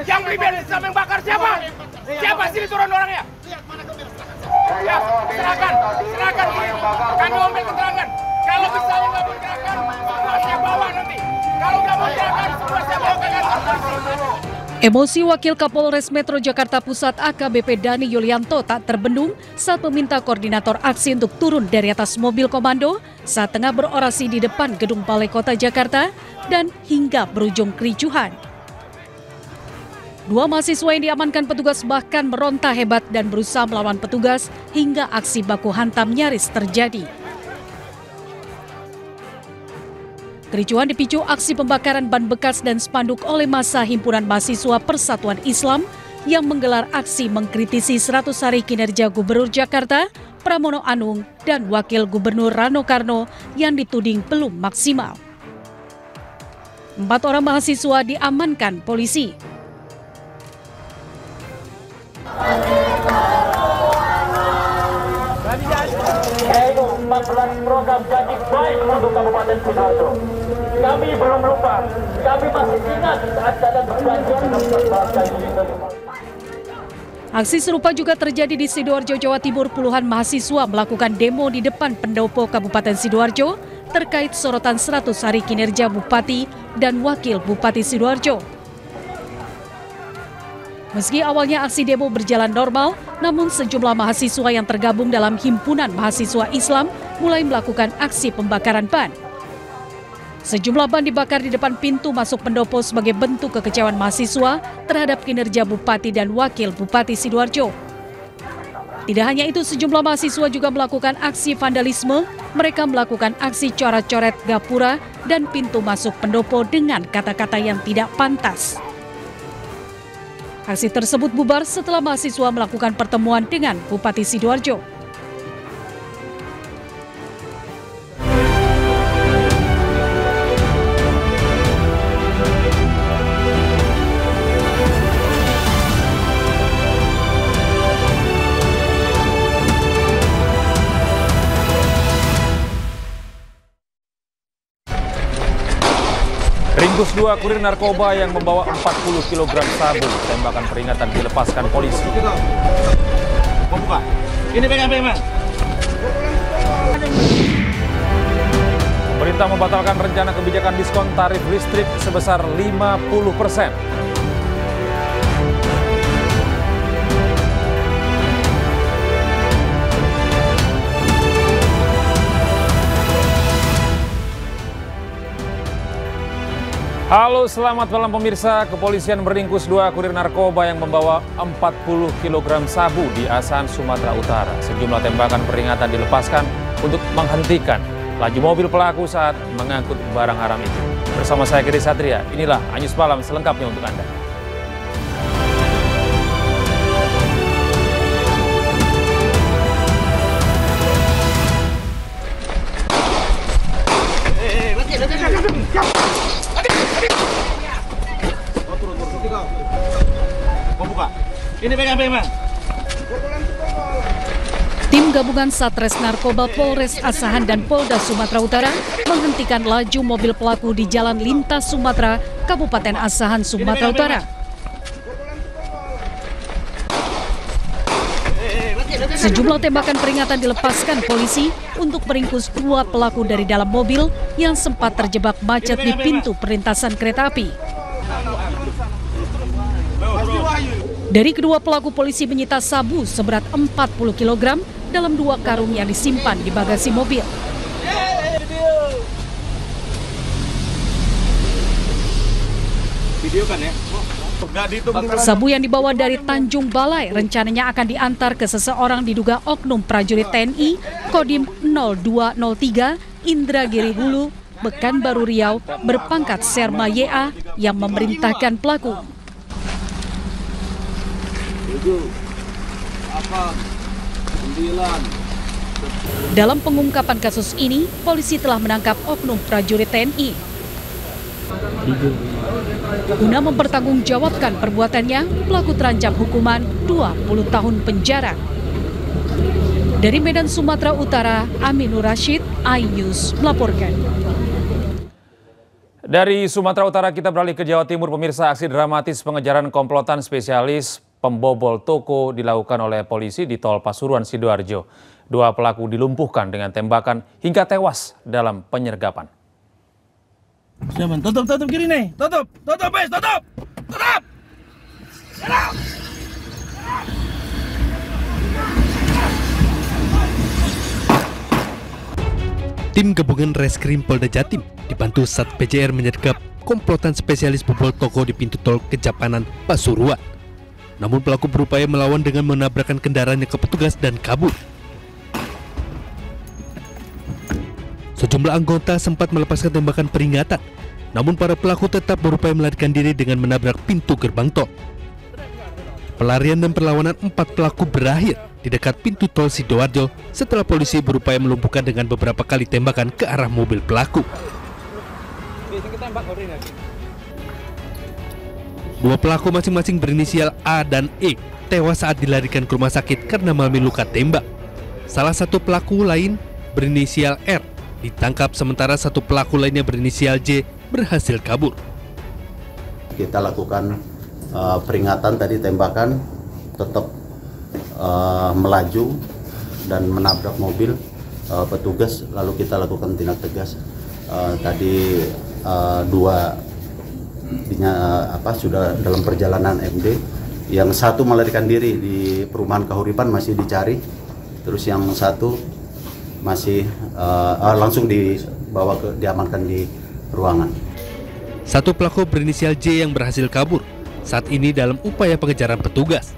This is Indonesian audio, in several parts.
Yang beli bensin sama yang bakar siapa? Siapa sini turun orangnya? Ya, serahkan. Kami ambil keterangan. Kalau misalnya nggak mau serahkan, semua saya bawa nanti. Kalau nggak mau serahkan, semua saya bawa ke kantor polisi. Emosi Wakil Kapolres Metro Jakarta Pusat AKBP Dani Yulianto tak terbendung saat meminta koordinator aksi untuk turun dari atas mobil komando saat tengah berorasi di depan Gedung Balai Kota Jakarta dan hingga berujung kericuhan. Dua mahasiswa yang diamankan petugas bahkan meronta hebat dan berusaha melawan petugas hingga aksi baku hantam nyaris terjadi. Kericuhan dipicu aksi pembakaran ban bekas dan spanduk oleh massa Himpunan Mahasiswa Persatuan Islam yang menggelar aksi mengkritisi 100 hari kinerja Gubernur Jakarta, Pramono Anung, dan Wakil Gubernur Rano Karno yang dituding belum maksimal. 4 orang mahasiswa diamankan polisi. Yaitu 14 program jadi baik untuk Kabupaten Sidoarjo. Kami belum lupa, kami masih ingat saat datang berjanji dengan berbangsa ini. Aksi serupa juga terjadi di Sidoarjo, Jawa Timur. Puluhan mahasiswa melakukan demo di depan pendopo Kabupaten Sidoarjo terkait sorotan 100 hari kinerja Bupati dan Wakil Bupati Sidoarjo. Meski awalnya aksi demo berjalan normal, namun sejumlah mahasiswa yang tergabung dalam Himpunan Mahasiswa Islam mulai melakukan aksi pembakaran ban. Sejumlah ban dibakar di depan pintu masuk pendopo sebagai bentuk kekecewaan mahasiswa terhadap kinerja Bupati dan Wakil Bupati Sidoarjo. Tidak hanya itu, sejumlah mahasiswa juga melakukan aksi vandalisme. Mereka melakukan aksi coret-coret gapura dan pintu masuk pendopo dengan kata-kata yang tidak pantas. Aksi tersebut bubar setelah mahasiswa melakukan pertemuan dengan Bupati Sidoarjo. Ringkus 2 kurir narkoba yang membawa 40 kg sabu. Tembakan peringatan dilepaskan polisi. Buka. Ini pegang. Pemerintah membatalkan rencana kebijakan diskon tarif listrik sebesar 50%. Halo, selamat malam pemirsa. Kepolisian meringkus 2 kurir narkoba yang membawa 40 kg sabu di Asahan, Sumatera Utara. Sejumlah tembakan peringatan dilepaskan untuk menghentikan laju mobil pelaku saat mengangkut barang haram itu. Bersama saya Gede Satria, inilah Anyus Malam selengkapnya untuk Anda. Buka. Ini pegang. Tim gabungan Satres Narkoba Polres Asahan dan Polda Sumatera Utara menghentikan laju mobil pelaku di Jalan Lintas Sumatera, Kabupaten Asahan, Sumatera Utara. Sejumlah tembakan peringatan dilepaskan polisi untuk meringkus 2 pelaku dari dalam mobil yang sempat terjebak macet di pintu perlintasan kereta api. Dari kedua pelaku, polisi menyita sabu seberat 40 kg dalam 2 karung yang disimpan di bagasi mobil. Sabu yang dibawa dari Tanjung Balai rencananya akan diantar ke seseorang diduga oknum prajurit TNI Kodim 0203 Indragiri Hulu, Pekanbaru Riau, berpangkat Serma YA yang memerintahkan pelaku. Dalam pengungkapan kasus ini, polisi telah menangkap oknum prajurit TNI. Guna mempertanggungjawabkan perbuatannya, pelaku terancam hukuman 20 tahun penjara. Dari Medan, Sumatera Utara, Aminur Rashid, iNews melaporkan. Dari Sumatera Utara kita beralih ke Jawa Timur. Pemirsa, aksi dramatis pengejaran komplotan spesialis pembobol toko dilakukan oleh polisi di Tol Pasuruan, Sidoarjo. 2 pelaku dilumpuhkan dengan tembakan hingga tewas dalam penyergapan. Tutup kiri nih, tutup, guys, tutup. Tim gabungan Reskrim Polda Jatim dibantu Sat PJR menyergap komplotan spesialis bobol toko di pintu tol Kejapanan, Pasuruan. Namun pelaku berupaya melawan dengan menabrakkan kendaraannya ke petugas dan kabur. Sejumlah anggota sempat melepaskan tembakan peringatan, namun para pelaku tetap berupaya melarikan diri dengan menabrak pintu gerbang tol. Pelarian dan perlawanan 4 pelaku berakhir di dekat pintu tol Sidoarjo setelah polisi berupaya melumpuhkan dengan beberapa kali tembakan ke arah mobil pelaku. 2 pelaku masing-masing berinisial A dan E tewas saat dilarikan ke rumah sakit karena mengalami luka tembak. Salah satu pelaku lain berinisial R ditangkap, sementara 1 pelaku lainnya berinisial J berhasil kabur. Kita lakukan peringatan tadi, tembakan tetap melaju dan menabrak mobil petugas, lalu kita lakukan tindak tegas. Tadi 2 sudah dalam perjalanan MD, yang 1 melarikan diri di perumahan Kahuripan masih dicari, terus yang 1 masih langsung diamankan di ruangan. 1 pelaku berinisial J yang berhasil kabur saat ini dalam upaya pengejaran petugas.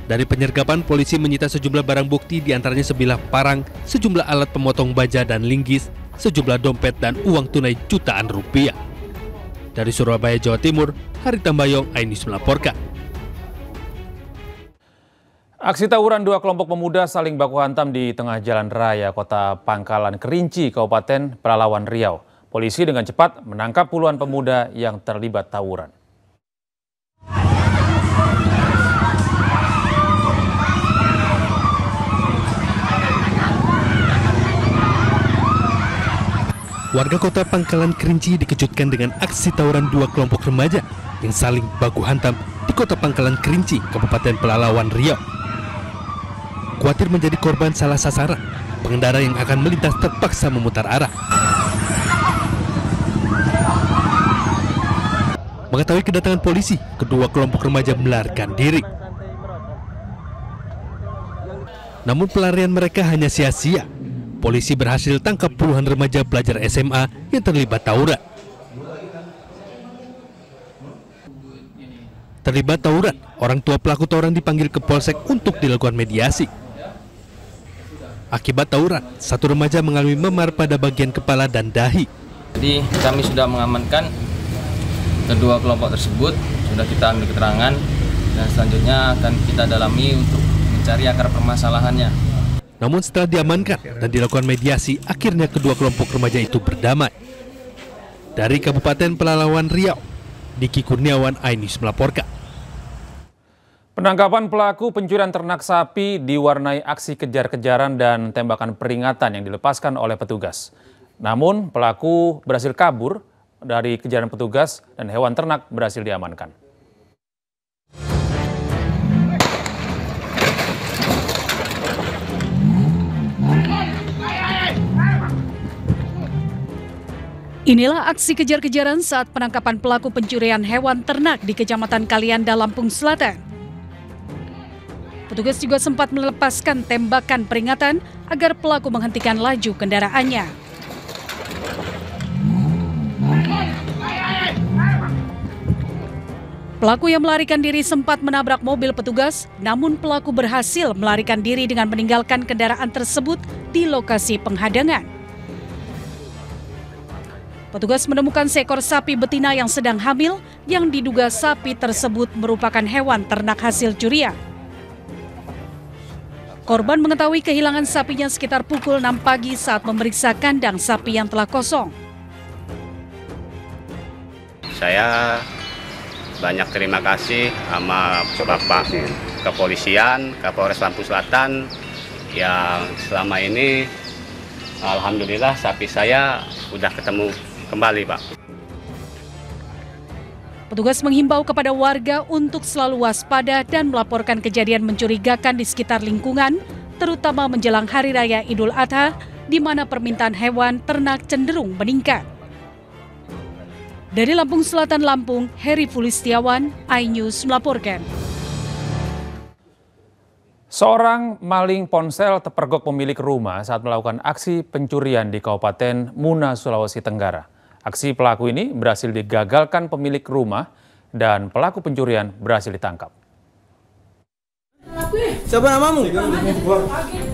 Dari penyergapan, polisi menyita sejumlah barang bukti, diantaranya sebilah parang, sejumlah alat pemotong baja dan linggis, sejumlah dompet dan uang tunai jutaan rupiah. Dari Surabaya, Jawa Timur, Hari Tambayong, iNews melaporkan. Aksi tawuran 2 kelompok pemuda saling baku hantam di tengah jalan raya Kota Pangkalan Kerinci, Kabupaten Pelalawan Riau. Polisi dengan cepat menangkap puluhan pemuda yang terlibat tawuran. Warga Kota Pangkalan Kerinci dikejutkan dengan aksi tawuran 2 kelompok remaja yang saling baku hantam di Kota Pangkalan Kerinci, Kabupaten Pelalawan Riau. Khawatir menjadi korban salah sasaran, pengendara yang akan melintas terpaksa memutar arah. Mengetahui kedatangan polisi, kedua kelompok remaja melarikan diri. Namun pelarian mereka hanya sia-sia. Polisi berhasil tangkap puluhan remaja pelajar SMA yang terlibat tawuran. Terlibat tawuran, orang tua pelaku tawuran dipanggil ke Polsek untuk dilakukan mediasi. Akibat tawuran, 1 remaja mengalami memar pada bagian kepala dan dahi. Jadi kami sudah mengamankan kedua kelompok tersebut, sudah kita ambil keterangan dan selanjutnya akan kita dalami untuk mencari akar permasalahannya. Namun setelah diamankan dan dilakukan mediasi, akhirnya kedua kelompok remaja itu berdamai. Dari Kabupaten Pelalawan Riau, Diki Kurniawan, iNews melaporkan. Penangkapan pelaku pencurian ternak sapi diwarnai aksi kejar-kejaran dan tembakan peringatan yang dilepaskan oleh petugas. Namun pelaku berhasil kabur dari kejaran petugas dan hewan ternak berhasil diamankan. Inilah aksi kejar-kejaran saat penangkapan pelaku pencurian hewan ternak di Kecamatan Kalianda, Lampung Selatan. Petugas juga sempat melepaskan tembakan peringatan agar pelaku menghentikan laju kendaraannya. Pelaku yang melarikan diri sempat menabrak mobil petugas, namun pelaku berhasil melarikan diri dengan meninggalkan kendaraan tersebut di lokasi penghadangan. Petugas menemukan seekor sapi betina yang sedang hamil yang diduga sapi tersebut merupakan hewan ternak hasil curian. Korban mengetahui kehilangan sapinya sekitar pukul 6 pagi saat memeriksa kandang sapi yang telah kosong. Saya banyak terima kasih sama Bapak Kepolisian, Kapolres Lampung Selatan yang selama ini alhamdulillah sapi saya udah ketemu kembali, Pak. Petugas menghimbau kepada warga untuk selalu waspada dan melaporkan kejadian mencurigakan di sekitar lingkungan, terutama menjelang Hari Raya Idul Adha, di mana permintaan hewan ternak cenderung meningkat. Dari Lampung Selatan, Lampung, Heri Fulistiawan, iNews melaporkan. Seorang maling ponsel terpergok pemilik rumah saat melakukan aksi pencurian di Kabupaten Muna, Sulawesi Tenggara. Aksi pelaku ini berhasil digagalkan pemilik rumah dan pelaku pencurian berhasil ditangkap. Siapa namamu?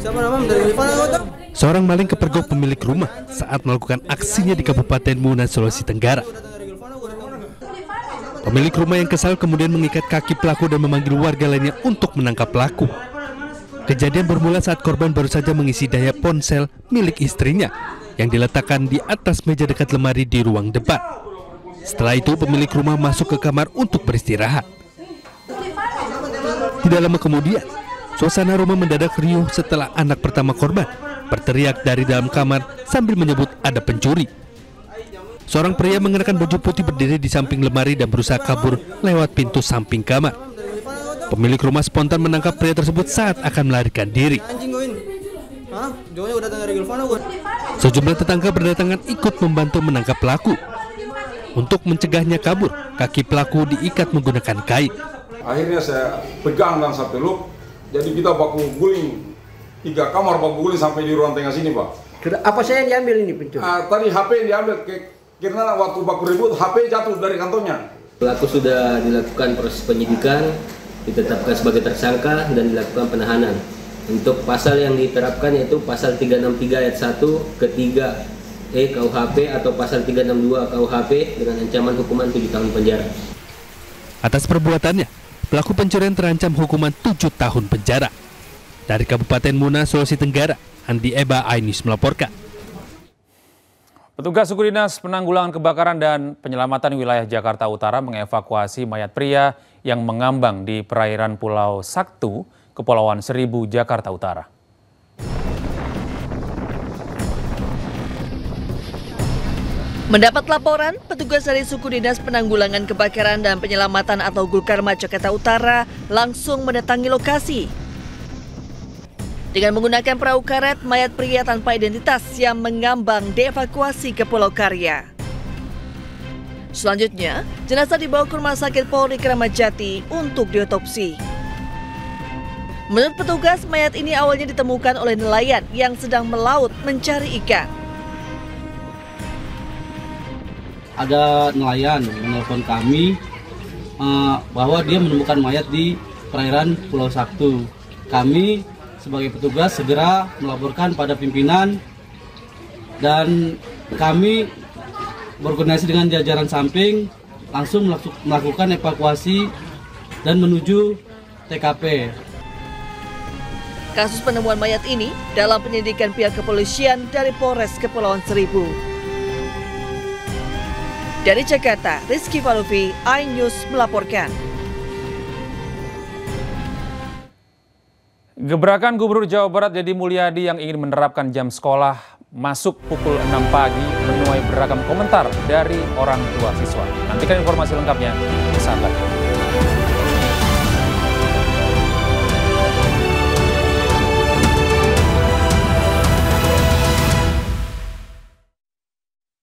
Siapa namamu? Dari mana kau tahu? Seorang maling kepergok pemilik rumah saat melakukan aksinya di Kabupaten Muna, Sulawesi Tenggara. Pemilik rumah yang kesal kemudian mengikat kaki pelaku dan memanggil warga lainnya untuk menangkap pelaku. Kejadian bermula saat korban baru saja mengisi daya ponsel milik istrinya yang diletakkan di atas meja dekat lemari di ruang depan. Setelah itu pemilik rumah masuk ke kamar untuk beristirahat. Tidak lama kemudian, suasana rumah mendadak riuh setelah anak pertama korban berteriak dari dalam kamar sambil menyebut ada pencuri. Seorang pria mengenakan baju putih berdiri di samping lemari dan berusaha kabur lewat pintu samping kamar. Pemilik rumah spontan menangkap pria tersebut saat akan melarikan diri. Sejumlah tetangga berdatangan ikut membantu menangkap pelaku. Untuk mencegahnya kabur, kaki pelaku diikat menggunakan kain. Akhirnya saya pegang dan saya peluk, jadi kita baku guling 3 kamar baku guling sampai di ruang tengah sini, Pak. Apa saya yang diambil ini pencuri? Tadi HP yang diambil, karena waktu baku ribut HP jatuh dari kantongnya. Pelaku sudah dilakukan proses penyidikan, ditetapkan sebagai tersangka dan dilakukan penahanan. Untuk pasal yang diterapkan yaitu pasal 363 ayat 1 ke 3 KUHP atau pasal 362 KUHP dengan ancaman hukuman 7 tahun penjara. Atas perbuatannya, pelaku pencurian terancam hukuman 7 tahun penjara. Dari Kabupaten Muna, Sulawesi Tenggara, Andi Eba, iNews melaporkan. Petugas suku dinas penanggulangan kebakaran dan penyelamatan wilayah Jakarta Utara mengevakuasi mayat pria yang mengambang di perairan Pulau Saktu, Kepulauan Seribu, Jakarta Utara. Mendapat laporan, petugas dari suku dinas penanggulangan kebakaran dan penyelamatan atau Gulkarma Jakarta Utara langsung mendatangi lokasi. Dengan menggunakan perahu karet, mayat pria tanpa identitas yang mengambang dievakuasi ke Pulau Karya. Selanjutnya, jenazah dibawa ke Rumah Sakit Polri Kramat Jati untuk diotopsi. Menurut petugas, mayat ini awalnya ditemukan oleh nelayan yang sedang melaut mencari ikan. Ada nelayan menelpon kami bahwa dia menemukan mayat di perairan Pulau Saktu. Kami sebagai petugas segera melaporkan pada pimpinan dan kami berkoordinasi dengan jajaran samping langsung melakukan evakuasi dan menuju TKP. Kasus penemuan mayat ini dalam penyelidikan pihak kepolisian dari Polres Kepulauan Seribu. Dari Jakarta, Rizky Falufi, iNews melaporkan. Gebrakan Gubernur Jawa Barat Deddy Mulyadi yang ingin menerapkan jam sekolah masuk pukul 6 pagi menuai beragam komentar dari orang tua siswa. Nantikan informasi lengkapnya, sahabat.